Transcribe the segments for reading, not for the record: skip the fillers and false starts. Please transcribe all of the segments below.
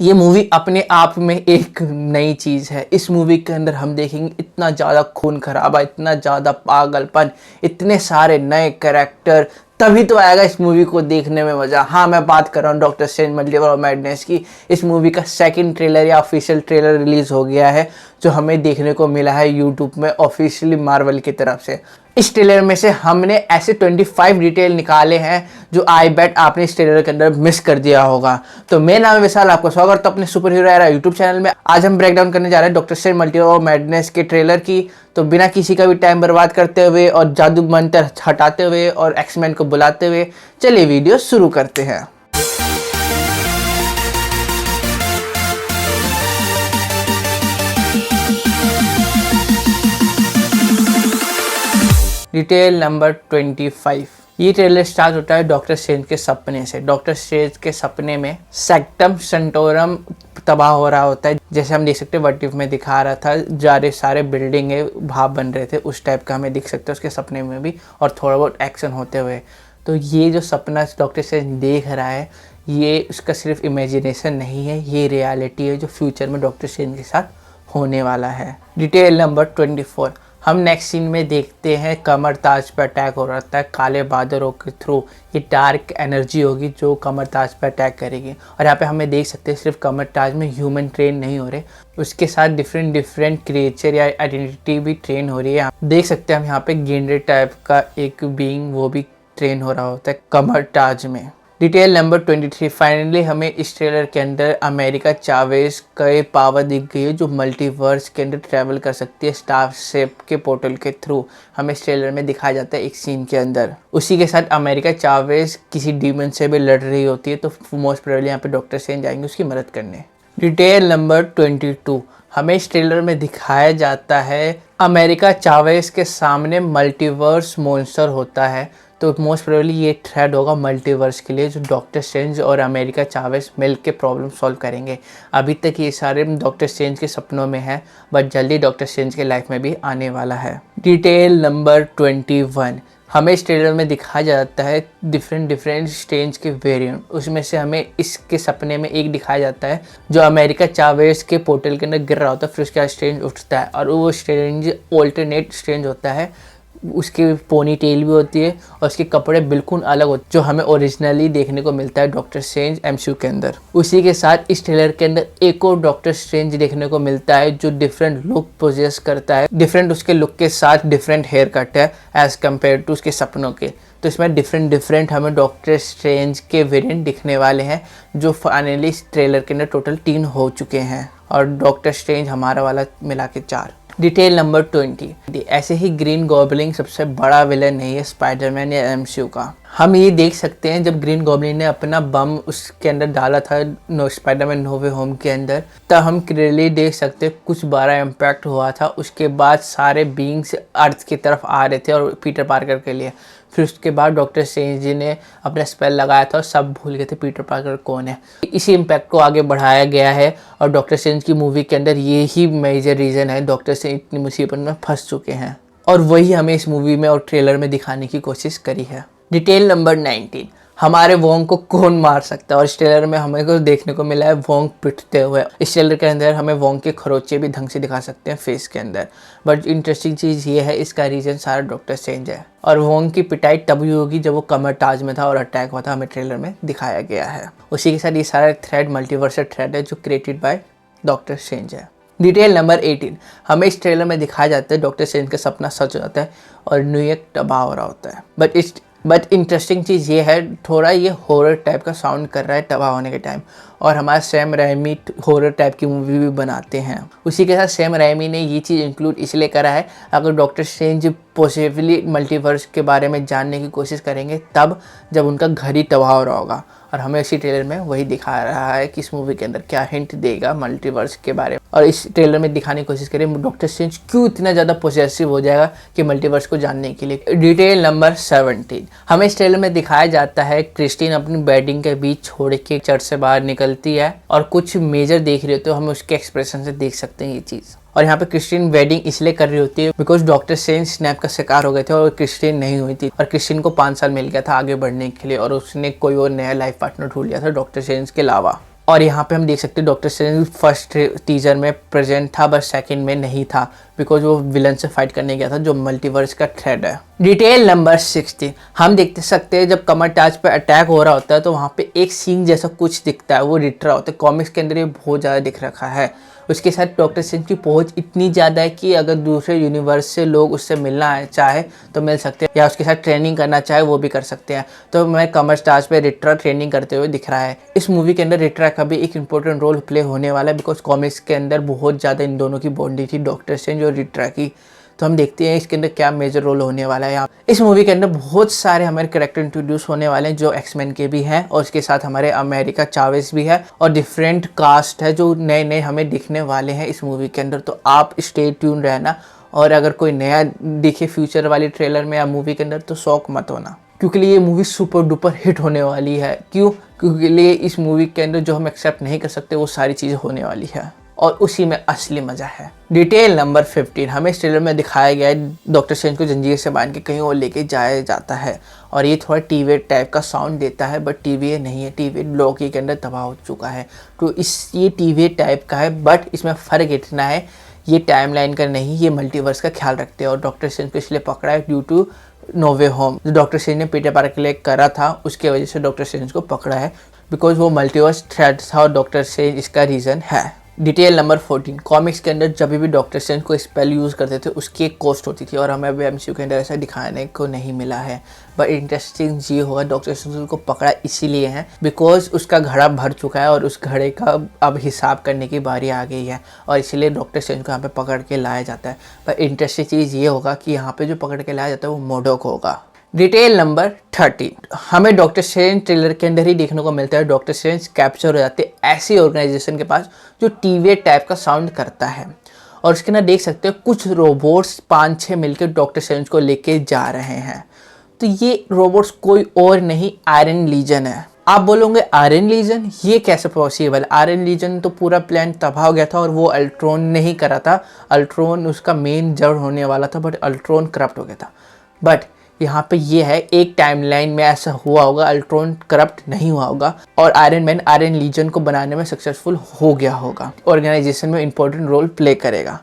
ये मूवी अपने आप में एक नई चीज़ है। इस मूवी के अंदर हम देखेंगे इतना ज़्यादा खून खराबा, इतना ज़्यादा पागलपन, इतने सारे नए कैरेक्टर, तभी तो आएगा इस मूवी को देखने में मज़ा। हाँ, मैं बात कर रहा हूँ doctor strange multiverse of madness की। इस मूवी का सेकंड ट्रेलर या ऑफिशियल ट्रेलर रिलीज़ हो गया है, जो हमें देखने को मिला है यूट्यूब में ऑफिशियली मार्वल की तरफ से। इस ट्रेलर में से हमने ऐसे 25 डिटेल निकाले हैं जो आई बेट आपने इस ट्रेलर के अंदर मिस कर दिया होगा। तो मेरा नाम है विशाल, आपका स्वागत तो अपने super hero era YouTube channel में। आज हम ब्रेक डाउन करने जा रहे हैं doctor strange multiverse of madness के ट्रेलर की। तो बिना किसी का भी टाइम बर्बाद करते हुए और जादू मंत्र हटाते हुए और एक्समैन को बुलाते हुए चलिए वीडियो शुरू करते हैं। Detail number 25। ये ट्रेलर स्टार्ट होता है डॉक्टर स्ट्रेंज के सपने से। डॉक्टर स्ट्रेंज के सपने में सेक्टम सेंटोरम तबाह हो रहा होता है, जैसे हम देख सकते हैं व्हाट इफ में दिखा रहा था। जारे सारे बिल्डिंग है भाप बन रहे थे, उस टाइप का हमें दिख सकता है उसके सपने में भी, और थोड़ा बहुत एक्शन होते हुए। तो ये जो सपना डॉक्टर स्ट्रेंज देख रहा है, ये उसका सिर्फ इमेजिनेशन नहीं है, ये रियलिटी है जो फ्यूचर में डॉक्टर स्ट्रेंज के साथ होने वाला है। Detail number 24। हम नेक्स्ट सीन में देखते हैं कमर ताज पर अटैक हो रहा है काले बादलों के थ्रू। ये डार्क एनर्जी होगी जो कमर ताज पर अटैक करेगी। और यहाँ पे हमें देख सकते हैं सिर्फ कमर ताज में ह्यूमन ट्रेन नहीं हो रहे, उसके साथ डिफरेंट क्रिएचर या आइडेंटिटी भी ट्रेन हो रही है। देख सकते हैं हम यहाँ पे गेंडे टाइप का एक बीइंग, वो भी ट्रेन हो रहा होता है कमर ताज में। Detail number 23। फाइनली हमें इस ट्रेलर के अंदर अमेरिका चावेज का पावर दिख गई है, जो मल्टीवर्स के अंदर ट्रैवल कर सकती है स्टारशिप के पोर्टल के थ्रू। हमें इस ट्रेलर में दिखाया जाता है एक सीन के अंदर। उसी के साथ अमेरिका चावेज किसी डीमन से भी लड़ रही होती है, तो मोस्ट प्रोबेबली यहाँ पे डॉक्टर स्ट्रेंज आएंगे उसकी मदद करने। Detail number 22। हमें इस ट्रेलर में दिखाया जाता है अमेरिका चावेज के सामने मल्टीवर्स मॉन्स्टर होता है, तो मोस्ट प्रोबेबली ये थ्रेड होगा मल्टीवर्स के लिए, जो डॉक्टर स्ट्रेंज और अमेरिका चावेज मिल के प्रॉब्लम सॉल्व करेंगे। अभी तक ये सारे डॉक्टर स्ट्रेंज के सपनों में है, बट जल्दी डॉक्टर स्ट्रेंज के लाइफ में भी आने वाला है। Detail number 21। हमें इस ट्रेलर में दिखाया जाता है डिफरेंट स्ट्रेंज के वेरिएंट। उसमें से हमें इसके सपने में एक दिखाया जाता है जो अमेरिका चावेज के पोर्टल के अंदर गिर रहा होता है, फिर उसके बाद स्ट्रेंज उठता है और वो स्ट्रेंज ऑल्टरनेट स्ट्रेंज होता है। उसकी पोनी टेल भी होती है और उसके कपड़े बिल्कुल अलग होते हैं, जो हमें ओरिजिनली देखने को मिलता है डॉक्टर स्ट्रेंज एमसीयू के अंदर। उसी के साथ इस ट्रेलर के अंदर एक और डॉक्टर स्ट्रेंज देखने को मिलता है जो डिफरेंट लुक पोजेस करता है। डिफरेंट उसके लुक के साथ डिफरेंट हेयर कट है एज कम्पेयर टू उसके सपनों के। तो इसमें डिफरेंट हमें डॉक्टर स्ट्रेंज के वेरिएंट दिखने वाले हैं, जो फाइनली इस ट्रेलर के अंदर टोटल 3 हो चुके हैं, और डॉक्टर स्ट्रेंज हमारा वाला मिला के 4। Detail number 20। ऐसे ही ग्रीन गॉब्लिन सबसे बड़ा विलन नहीं है स्पाइडरमैन या एमसीयू का। हम ये देख सकते हैं जब ग्रीन गॉब्लिन ने अपना बम उसके अंदर डाला था स्पाइडरमैन नो वे होम के अंदर, तब हम क्लियरली देख सकते कुछ बड़ा इम्पैक्ट हुआ था। उसके बाद सारे बीइंग्स अर्थ की तरफ आ रहे थे और पीटर पार्कर के लिए। फिर उसके बाद डॉक्टर स्ट्रेंज जी ने अपना स्पेल लगाया था और सब भूल गए थे पीटर पार्कर कौन है। इसी इम्पैक्ट को आगे बढ़ाया गया है और डॉक्टर स्ट्रेंज की मूवी के अंदर ये ही मेजर रीज़न है डॉक्टर स्ट्रेंज इतनी मुसीबत में फंस चुके हैं, और वही हमें इस मूवी में और ट्रेलर में दिखाने की कोशिश करी है। Detail number 19। हमारे वोंग को कौन मार सकता है, और इस ट्रेलर में हमें को देखने को मिला है वोंग पिटते हुए। इस ट्रेलर के अंदर हमें वोंग के खरोचे भी ढंग से दिखा सकते हैं फेस के अंदर, बट इंटरेस्टिंग चीज़ ये है इसका रीज़न सारा डॉक्टर स्ट्रेंज है। और वोंग की पिटाई तभी होगी जब वो कमर ताज में था और अटैक हुआ था, हमें ट्रेलर में दिखाया गया है। उसी के साथ ये सारा थ्रेड मल्टीवर्सल थ्रेड है जो क्रिएटेड बाय डॉक्टर स्ट्रेंज है। Detail number 18। हमें इस ट्रेलर में दिखाया जाता है डॉक्टर स्ट्रेंज का सपना सच हो जाता है और न्यूयॉर्क तबाह हो रहा होता है, बट इंटरेस्टिंग चीज़ ये है थोड़ा ये हॉरर टाइप का साउंड कर रहा है तबाह होने के टाइम, और हमारा सैम राइमी हॉरर टाइप की मूवी भी बनाते हैं। उसी के साथ सैम राइमी ने ये चीज़ इंक्लूड इसलिए करा है अगर डॉक्टर स्ट्रेंज पॉसिबली मल्टीवर्स के बारे में जानने की कोशिश करेंगे तब जब उनका घर ही तबाह हो रहा होगा, और हमें इसी ट्रेलर में वही दिखा रहा है कि इस मूवी के अंदर क्या हिंट देगा मल्टीवर्स के बारे में। और इस ट्रेलर में दिखाने की कोशिश करें डॉक्टर स्ट्रेंज क्यों इतना ज़्यादा पोसेसिव हो जाएगा कि मल्टीवर्स को जानने के लिए। Detail number 17। हमें इस ट्रेलर में दिखाया जाता है क्रिस्टीन अपनी बेडिंग के बीच छोड़ के चर्च से बाहर निकलती है और कुछ मेजर देख रही होती है, तो हम उसके एक्सप्रेशन से देख सकते हैं ये चीज़। और यहाँ पे क्रिस्टीन वेडिंग इसलिए कर रही होती है बिकॉज डॉक्टर स्ट्रेंज स्नैप का शिकार हो गए थे और क्रिस्टीन नहीं हुई थी, और क्रिस्टीन को 5 साल मिल गया था आगे बढ़ने के लिए, और उसने कोई और नया लाइफ पार्टनर ढूंढ लिया था डॉक्टर स्ट्रेंज के अलावा। और यहाँ पे हम देख सकते हैं डॉक्टर स्ट्रेंज फर्स्ट टीजर में प्रेजेंट था बट सेकंड में नहीं था, बिकॉज वो विलन से फाइट करने गया था जो मल्टीवर्स का थ्रेड है। डिटेल नंबर 16, हम देख सकते हैं जब कमर टाज पे अटैक हो रहा होता है तो वहाँ पे एक सीन जैसा कुछ दिखता है, वो दिख रहा होता है। कॉमिक्स के अंदर ये बहुत ज़्यादा दिख रखा है। उसके साथ डॉक्टर स्ट्रेंज की पहुंच इतनी ज़्यादा है कि अगर दूसरे यूनिवर्स से लोग उससे मिलना है चाहे तो मिल सकते हैं, या उसके साथ ट्रेनिंग करना चाहे वो भी कर सकते हैं। तो मैं कमर स्टार्स पे रिट्रा ट्रेनिंग करते हुए दिख रहा है। इस मूवी के अंदर रिट्रा का भी एक इंपॉर्टेंट रोल प्ले होने वाला है, बिकॉज कॉमिक्स के अंदर बहुत ज़्यादा इन दोनों की बॉन्डिंग थी, डॉक्टर स्ट्रेंज और रिट्रा की। तो हम देखते हैं इसके अंदर क्या मेजर रोल होने वाला है। यहाँ इस मूवी के अंदर बहुत सारे हमारे कैरेक्टर इंट्रोड्यूस होने वाले हैं जो एक्समैन के भी हैं, और उसके साथ हमारे अमेरिका चावेस भी है, और डिफरेंट कास्ट है जो नए नए हमें दिखने वाले हैं इस मूवी के अंदर। तो आप स्टे ट्यून रहना, और अगर कोई नया दिखे फ्यूचर वाली ट्रेलर में या मूवी के अंदर तो शौक मत होना, क्योंकि ये मूवी सुपर डुपर हिट होने वाली है। क्यों? क्योंकि लिए इस मूवी के अंदर जो हम एक्सेप्ट नहीं कर सकते वो सारी चीज़ें होने वाली है, और उसी में असली मजा है। डिटेल नंबर 15, हमें इस ट्रेलर में दिखाया गया है डॉक्टर स्ट्रेंज को जंजीर से बांध के कहीं और लेके जाया जाता है, और ये थोड़ा टीवी टाइप का साउंड देता है, बट टीवी नहीं है, टीवी लॉकी के अंदर तबाह हो चुका है। तो ये टीवी टाइप का है, बट इसमें फ़र्क इतना है ये टाइमलाइन का नहीं, ये मल्टीवर्स का ख्याल रखते हैं। और डॉक्टर स्ट्रेंज को इसलिए पकड़ा है due to No Way Home, जो डॉक्टर स्ट्रेंज ने पीटर पार्कर के लिए करा था, उसके वजह से डॉक्टर स्ट्रेंज को पकड़ा है, बिकॉज वो मल्टीवर्स थ्रेड था और डॉक्टर स्ट्रेंज इसका रीज़न है। डिटेल नंबर 14, कॉमिक्स के अंदर जब भी डॉक्टर स्ट्रेंज को स्पेल यूज़ करते थे उसकी एक कॉस्ट होती थी, और हमें अभी एमसीयू के अंदर ऐसा दिखाने को नहीं मिला है। बट इंटरेस्टिंग ये होगा डॉक्टर स्ट्रेंज को पकड़ा इसीलिए है बिकॉज उसका घड़ा भर चुका है और उस घड़े का अब हिसाब करने की बारी आ गई है, और इसीलिए डॉक्टर स्ट्रेंज को यहाँ पे पकड़ के लाया जाता है। पर इंटरेस्टिंग चीज़ ये होगा कि यहाँ पे जो पकड़ के लाया जाता है वो मोडोक होगा। डिटेल नंबर 30, हमें डॉक्टर स्ट्रेंज ट्रेलर के अंदर ही देखने को मिलता है डॉक्टर स्ट्रेंज कैप्चर हो जाते हैं ऐसी ऑर्गेनाइजेशन के पास जो टीवी टाइप का साउंड करता है, और उसके अंदर देख सकते हैं कुछ रोबोट्स 5-6 मिलकर डॉक्टर स्ट्रेंज को लेके जा रहे हैं। तो ये रोबोट्स कोई और नहीं आयरन लीजन है। आप बोलोगे आयरन लीजन, ये कैसे पॉसिबल? आयरन लीजन तो पूरा प्लान तबाह हो गया था और वो अल्ट्रॉन ने ही करा था। अल्ट्रॉन उसका मेन जड़ होने वाला था, बट अल्ट्रॉन करप्ट हो गया था। बट यहाँ पे ये है एक टाइमलाइन में ऐसा हुआ होगा, अल्ट्रॉन करप्ट नहीं हुआ होगा और आयरन मैन आयरन लीजन को बनाने में सक्सेसफुल हो गया होगा, ऑर्गेनाइजेशन में इंपॉर्टेंट रोल प्ले करेगा।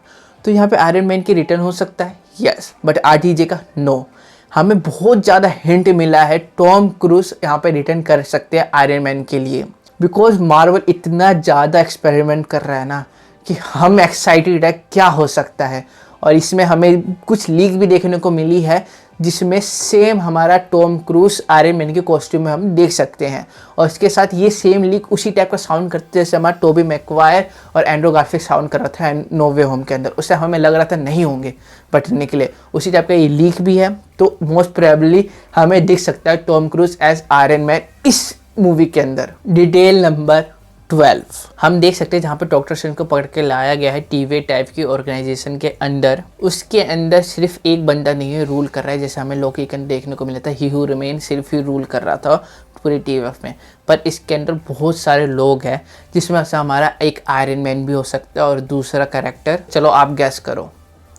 तो यहाँ पे आयरन मैन की रिटर्न हो सकता है, यस, बट आरटीजे का नो। हमें बहुत ज़्यादा हिंट मिला है टॉम क्रूज यहाँ पे रिटर्न कर सकते हैं आयरन मैन के लिए, बिकॉज मार्वल इतना ज़्यादा एक्सपेरिमेंट कर रहा है ना कि हम एक्साइटेड है क्या हो सकता है। और इसमें हमें कुछ लीक भी देखने को मिली है जिसमें सेम हमारा टॉम क्रूज आयरन मैन के कॉस्ट्यूम में हम देख सकते हैं, और इसके साथ ये सेम लीक उसी टाइप का साउंड करते जैसे हमारा टोबी मैकवायर और एंड्रू गारफील्ड साउंड कर रहा था नो वे होम के अंदर। उससे हमें लग रहा था नहीं होंगे बट निकले, उसी टाइप का ये लीक भी है। तो मोस्ट प्रोबेबली हमें दिख सकता है Tom Cruise as Iron Man इस मूवी के अंदर। डिटेल नंबर 12, हम देख सकते हैं जहाँ पे डॉक्टर स्ट्रेंज को पकड़ के लाया गया है टीवी टाइप की ऑर्गेनाइजेशन के अंदर, उसके अंदर सिर्फ एक बंदा नहीं है रूल कर रहा है, जैसे हमें लोकी के देखने को मिला था ही हू रिमेन सिर्फ ही रूल कर रहा था पूरी टीवीएफ में। पर इसके अंदर बहुत सारे लोग हैं जिसमें से हमारा एक आयरन मैन भी हो सकता है और दूसरा कैरेक्टर, चलो आप गैस करो,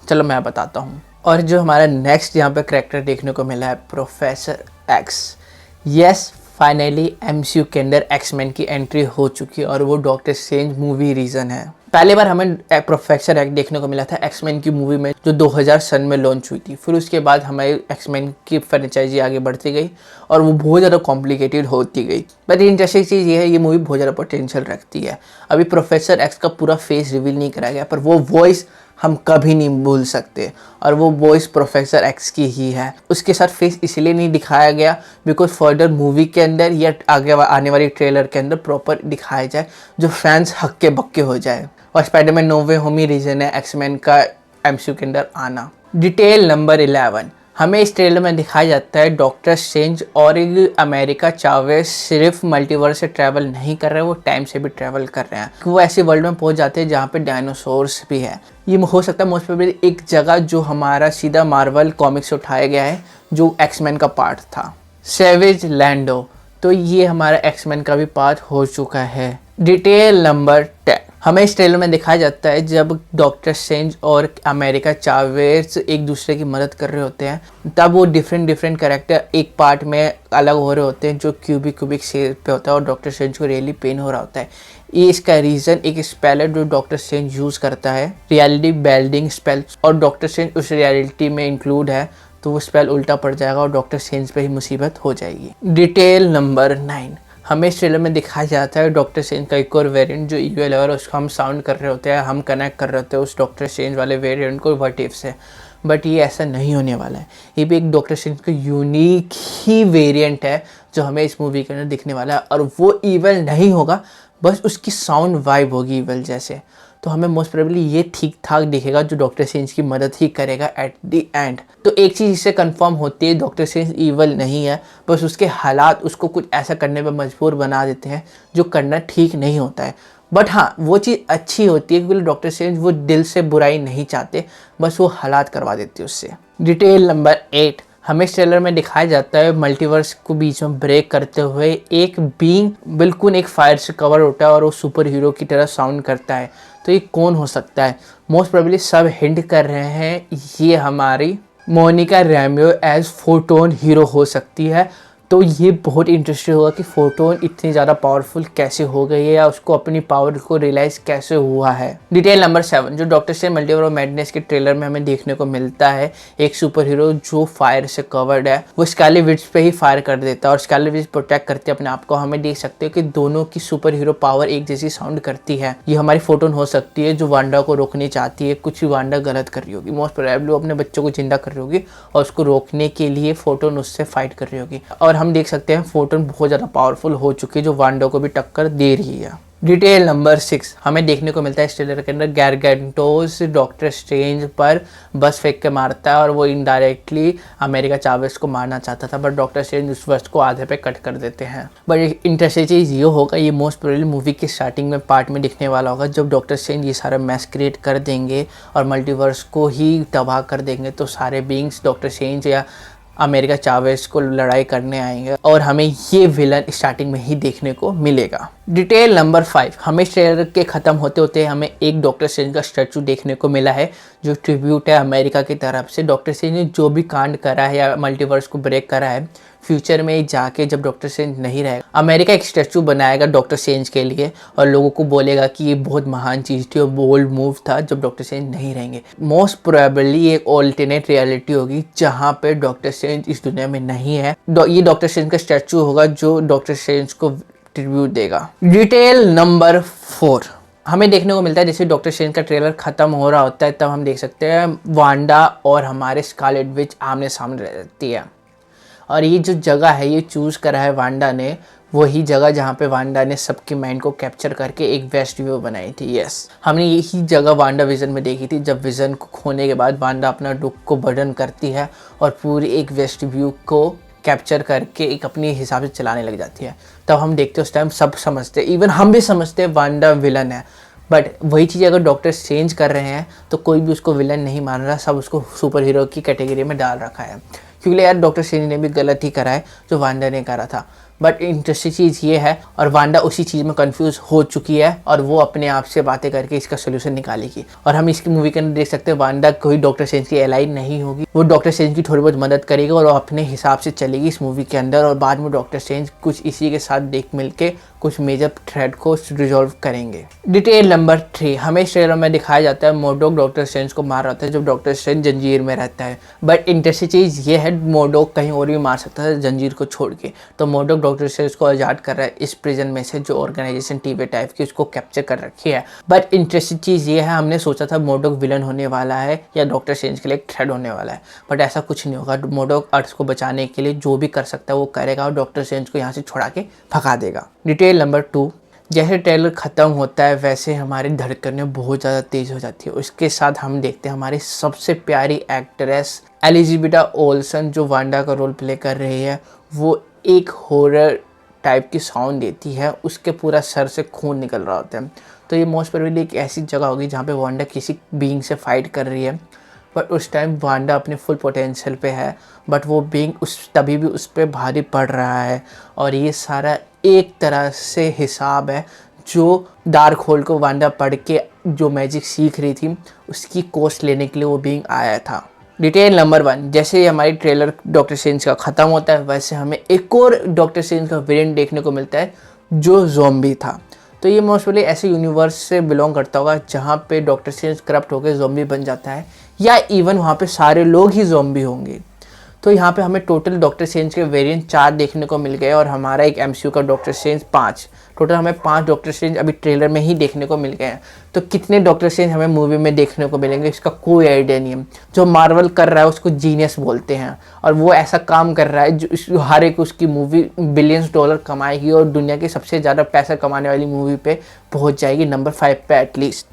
चलो मैं बताता हूँ। और जो हमारा नेक्स्ट यहाँ पे कैरेक्टर देखने को मिला है professor x. Yes, finally MCU के अंदर एक्समैन की एंट्री हो चुकी है और वो डॉक्टर स्ट्रेंज मूवी रीजन है। पहली बार हमें प्रोफेसर एक्स देखने को मिला था एक्समैन की मूवी में जो 2000 सन में लॉन्च हुई थी। फिर उसके बाद हमारी एक्समैन की फ्रेंचाइजी आगे बढ़ती गई और वो बहुत ज़्यादा कॉम्प्लिकेटेड होती गई। बट इंटरेस्टिंग चीज़ ये है ये मूवी बहुत ज़्यादा पोटेंशियल रखती है। अभी प्रोफेसर एक्स का पूरा फेस रिवील नहीं कराया गया, पर वो वॉइस हम कभी नहीं भूल सकते और वो वॉइस प्रोफेसर एक्स की ही है। उसके साथ फेस इसलिए नहीं दिखाया गया बिकॉज फर्दर मूवी के अंदर या आगे आने वाली ट्रेलर के अंदर प्रॉपर दिखाया जाए जो फैंस हक्के बक्के हो जाए। और स्पाइडरमैन नो वे होम ही रीजन है एक्समैन का एमसीयू के अंदर आना। डिटेल नंबर 11, हमें इस ट्रेलर में दिखाया जाता है डॉक्टर स्ट्रेंज और अमेरिका चावेस सिर्फ मल्टीवर्स से ट्रैवल नहीं कर रहे हैं, वो टाइम से भी ट्रैवल कर रहे हैं। वो ऐसे वर्ल्ड में पहुंच जाते हैं जहाँ पे डायनासोर्स भी है। ये हो सकता है मोस्ट प्रोबेबली एक जगह जो हमारा सीधा मार्वल कॉमिक्स से उठाया गया है जो एक्समैन का पार्ट था, सेवेज लैंडो। तो ये हमारा एक्समैन का भी पार्ट हो चुका है। डिटेल नंबर 10, हमें इस ट्रेलर में दिखाया जाता है जब डॉक्टर स्ट्रेंज और अमेरिका चावेस एक दूसरे की मदद कर रहे होते हैं तब वो डिफरेंट कैरेक्टर एक पार्ट में अलग हो रहे होते हैं जो क्यूबिक शेप पे होता है और डॉक्टर स्ट्रेंज को रियली पेन हो रहा होता है। ये इसका रीज़न एक स्पेल है जो डॉक्टर स्ट्रेंज यूज़ करता है, रियलिटी बेल्डिंग स्पेल, और डॉक्टर स्ट्रेंज उस रियलिटी में इंक्लूड है तो वो स्पेल उल्टा पड़ जाएगा और डॉक्टर स्ट्रेंज पे ही मुसीबत हो जाएगी। डिटेल नंबर 9, हमें इस ट्रेलर में दिखाया जाता है डॉक्टर स्ट्रेंज का एक और वेरिएंट जो ईवीएल है और उसको हम साउंड कर रहे होते हैं, हम कनेक्ट कर रहे होते हैं उस डॉक्टर स्ट्रेंज वाले वेरिएंट को व्हाट इफ से। बट ये ऐसा नहीं होने वाला है, ये भी एक डॉक्टर स्ट्रेंज का यूनिक ही वेरिएंट है जो हमें इस मूवी के अंदर दिखने वाला है, और वो ईवल नहीं होगा, बस उसकी साउंड वाइब होगी ईवल जैसे। तो हमें मोस्ट प्रोबेबली ये ठीक ठाक दिखेगा जो डॉक्टर स्ट्रेंज की मदद ही करेगा एट द एंड। तो एक चीज़ इससे कंफर्म होती है, डॉक्टर स्ट्रेंज ईवल नहीं है, बस उसके हालात उसको कुछ ऐसा करने पर मजबूर बना देते हैं जो करना ठीक नहीं होता है। बट हाँ, वो चीज़ अच्छी होती है क्योंकि डॉक्टर स्ट्रेंज वो दिल से बुराई नहीं चाहते, बस वो हालात करवा देते हैं उससे। डिटेल नंबर 8, हमें इस ट्रेलर में दिखाया जाता है मल्टीवर्स को बीच में ब्रेक करते हुए एक बीइंग बिल्कुल एक फायर से कवर होता है और वो सुपर हीरो की तरह साउंड करता है। तो ये कौन हो सकता है? मोस्ट प्रोबेबली सब हिंट कर रहे हैं ये हमारी मोनिका रैमियो एज फोटोन हीरो हो सकती है। तो ये बहुत इंटरेस्टिंग होगा कि फोटोन इतनी ज़्यादा पावरफुल कैसे हो गई है या उसको अपनी पावर को रियलाइज़ कैसे हुआ है। डिटेल नंबर 7, जो Doctor strange multiverse of madness के ट्रेलर में हमें देखने को मिलता है, एक सुपर हीरो जो फायर से कवर्ड है वो स्कारलेट विच पे ही फायर कर देता है और स्कारलेट विच प्रोटेक्ट करती है अपने आप को। हमें देख सकते हो कि दोनों की सुपर हीरो पावर एक जैसी साउंड करती है। ये हमारी फोटोन हो सकती है जो वांडा को रोकनी चाहती है, कुछ भी वांडा गलत कर रही होगी, मोस्ट प्रोबेबली वो अपने बच्चों को जिंदा कर रही होगी और उसको रोकने के लिए फोटोन उससे फाइट कर रही होगी। और हम देख सकते हैं फोटोन बहुत ज़्यादा पावरफुल हो चुकी है जो वांडा को भी टक्कर दे रही है। डिटेल नंबर 6, हमें देखने को मिलता है इस ट्रेलर के अंदर गैरगेंटोस डॉक्टर स्ट्रेंज पर बस फेंक के मारता है और वो इनडायरेक्टली अमेरिका चावेस को मारना चाहता था, बट डॉक्टर स्ट्रेंज उस बस को आधे पे कट कर देते हैं। बट एक इंटरेस्टिंग चीज़ ये होगा, ये मोस्ट प्रोबेबली मूवी के स्टार्टिंग में पार्ट में दिखने वाला होगा जब डॉक्टर स्ट्रेंज ये सारा मैस क्रिएट कर देंगे और मल्टीवर्स को ही तबाह कर देंगे, तो सारे बीइंग्स डॉक्टर स्ट्रेंज या अमेरिका चावेस को लड़ाई करने आएंगे और हमें ये विलन स्टार्टिंग में ही देखने को मिलेगा। डिटेल नंबर 5, हमें ट्रेलर के ख़त्म होते होते हमें एक डॉक्टर स्ट्रेंज का स्टैचू देखने को मिला है जो ट्रिब्यूट है अमेरिका की तरफ से। डॉक्टर स्ट्रेंज ने जो भी कांड करा है या मल्टीवर्स को ब्रेक करा है, फ्यूचर में जाके जब डॉक्टर स्ट्रेंज नहीं रहेगा, अमेरिका एक स्टैचू बनाएगा डॉक्टर स्ट्रेंज के लिए और लोगों को बोलेगा कि ये बहुत महान चीज़ थी और बोल्ड मूव था जब डॉक्टर स्ट्रेंज नहीं रहेंगे। मोस्ट प्रोबेबली एक ऑल्टरनेट रियलिटी होगी जहाँ पे डॉक्टर स्ट्रेंज इस दुनिया में नहीं है। ये डॉक्टर स्ट्रेंज का स्टैचू होगा जो डॉक्टर स्ट्रेंज को ट्रिब्यूट देगा। डिटेल नंबर 4, हमें देखने को मिलता है जैसे डॉक्टर स्ट्रेंज का ट्रेलर खत्म हो रहा होता है तब हम देख सकते हैं वांडा और हमारे स्कारलेट विच आमने सामने रहती है और ये जो जगह है ये चूज़ करा है वांडा ने, वही जगह जहाँ पे वांडा ने सबकी माइंड को कैप्चर करके एक वेस्ट व्यू बनाई थी। यस, हमने यही जगह वांडा विजन में देखी थी जब विजन को खोने के बाद वांडा अपना दुख को बर्डन करती है और पूरी एक वेस्ट व्यू को कैप्चर करके एक अपने हिसाब से चलाने लग जाती है। तब हम देखते उस टाइम सब समझते, इवन हम भी समझते वांडा विलन है, बट वही चीज़ अगर डॉक्टर स्ट्रेंज कर रहे हैं तो कोई भी उसको विलन नहीं मान रहा, सब उसको सुपर हीरो की कैटेगरी में डाल रखा है। क्योंकि यार डॉक्टर स्ट्रेंज ने भी गलत ही करा है जो वांडा ने करा था। बट इंटरेस्टिंग चीज़ ये है और वांडा उसी चीज़ में कंफ्यूज हो चुकी है और वो अपने आप से बातें करके इसका सोल्यूशन निकालेगी। और हम इसकी मूवी के अंदर देख सकते हैं वांडा कोई डॉक्टर स्ट्रेंज की एलाई नहीं होगी, वो डॉक्टर स्ट्रेंज की थोड़ी बहुत मदद करेगी और वो अपने हिसाब से चलेगी इस मूवी के अंदर और बाद में डॉक्टर स्ट्रेंज कुछ इसी के साथ देख मिल के कुछ मेजर थ्रेड को रिजॉल्व करेंगे। डिटेल नंबर 3, हमें इस ट्रेलर में दिखाया जाता है मोडोक डॉक्टर स्ट्रेंज को मार रहा था जब डॉक्टर स्ट्रेंज जंजीर में रहता है। बट इंटरेस्टिंग चीज़ ये है मोडोक कहीं और भी मार सकता है जंजीर को छोड़ के, तो मोडोक डॉक्टर स्ट्रेंज को आज़ाद कर रहा है इस प्रिजन में से जो ऑर्गेनाइजेशन टीवी टाइप की उसको कैप्चर कर रखी है। बट इंटरेस्टिंग चीज़ ये है, हमने सोचा था मोडोक विलन होने वाला है या डॉक्टर स्ट्रेंज के लिए एक थ्रेड होने वाला है, बट ऐसा कुछ नहीं होगा। मोडोक अर्थ को बचाने के लिए जो भी कर सकता है वो करेगा और डॉक्टर स्ट्रेंज को यहाँ से छुड़ा के भगा देगा। डिटेल नंबर 2, जैसे ट्रेलर ख़त्म होता है वैसे हमारी धड़कनें बहुत ज़्यादा तेज़ हो जाती है। उसके साथ हम देखते हैं हमारी सबसे प्यारी एक्ट्रेस एलिजाबेथ ओल्सन जो वांडा का रोल प्ले कर रही है, वो एक हॉरर टाइप की साउंड देती है, उसके पूरा सर से खून निकल रहा होता है। तो ये मोस्ट प्रोबेबली एक ऐसी जगह होगी जहाँ पे वांडा किसी बीइंग से फाइट कर रही है, बट उस टाइम वांडा अपने फुल पोटेंशियल पे है, बट वो बीइंग तभी भी उस पर भारी पड़ रहा है। और ये सारा एक तरह से हिसाब है जो डार्क होल को वांडा पढ़ के जो मैजिक सीख रही थी उसकी कोस्ट लेने के लिए वो बीइंग आया था। डिटेल नंबर 1, जैसे ही हमारी ट्रेलर डॉक्टर स्ट्रेंज का ख़त्म होता है वैसे हमें एक और डॉक्टर स्ट्रेंज का वेरिएंट देखने को मिलता है जो ज़ॉम्बी था। तो ये मोस्टली ऐसे यूनिवर्स से बिलोंग करता होगा जहाँ पे डॉक्टर स्ट्रेंज करप्ट होकर ज़ॉम्बी बन जाता है, या इवन वहाँ पे सारे लोग ही ज़ॉम्बी होंगे। तो यहाँ पे हमें टोटल डॉक्टर स्ट्रेंज के वेरिएंट 4 देखने को मिल गए और हमारा एक एमसीयू का डॉक्टर स्ट्रेंज 5। टोटल हमें 5 डॉक्टर स्ट्रेंज अभी ट्रेलर में ही देखने को मिल गए हैं। तो कितने डॉक्टर स्ट्रेंज हमें मूवी में देखने को मिलेंगे इसका कोई आइडिया नहीं है। जो मार्वल कर रहा है उसको जीनियस बोलते हैं, और वो ऐसा काम कर रहा है जो हर एक उसकी मूवी बिलियंस डॉलर कमाएगी और दुनिया की सबसे ज़्यादा पैसा कमाने वाली मूवी पे पहुँच जाएगी, नंबर 5 पे एटलीस्ट।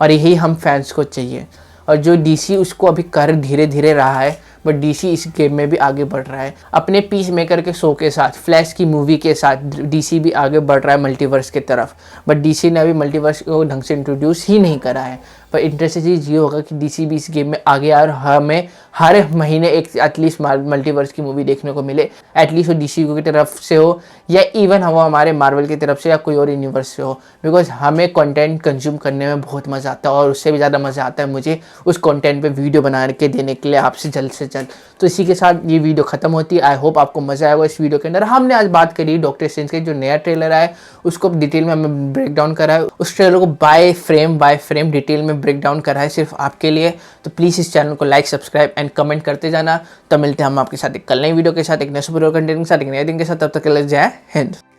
और यही हम फैंस को चाहिए। और जो डीसी उसको अभी कर धीरे धीरे रहा है, बट डीसी इस गेम में भी आगे बढ़ रहा है। अपने पीस मेकर के शो के साथ, फ्लैश की मूवी के साथ डीसी भी आगे बढ़ रहा है मल्टीवर्स की तरफ। बट डीसी ने अभी मल्टीवर्स को ढंग से इंट्रोड्यूस ही नहीं करा है। पर इंटरेस्टिंग चीज़ ये होगा कि डीसी भी इस गेम में आगे आए और हमें हर महीने एक एटलीस्ट मल्टीवर्स की मूवी देखने को मिले। एटलीस्ट वो डीसी की तरफ से हो या इवन वो हमारे मार्वल की तरफ से या कोई और यूनिवर्स से हो, बिकॉज हमें कंटेंट कंज्यूम करने में बहुत मज़ा आता है और उससे भी ज़्यादा मज़ा आता है मुझे उस कंटेंट पे वीडियो बना के देने के लिए आपसे जल्द से जल्द। तो इसी के साथ ये वीडियो खत्म होती है। आई होप आपको मज़ा आएगा इस वीडियो के अंदर। हमने आज बात करी डॉक्टर स्ट्रेंज के जो नया ट्रेलर आया उसको डिटेल में हमें ब्रेक डाउन करा है, उस ट्रेलर को बाय फ्रेम डिटेल में ब्रेक डाउन करा है सिर्फ आपके लिए। तो प्लीज़ इस चैनल को लाइक, सब्सक्राइब एंड कमेंट करते जाना। तो मिलते हैं हम आपके साथ एक कल नई वीडियो के साथ, एक नए सुपर कंटेंट के साथ, एक नए दिन के साथ। तब तक के लिए जय हिंद।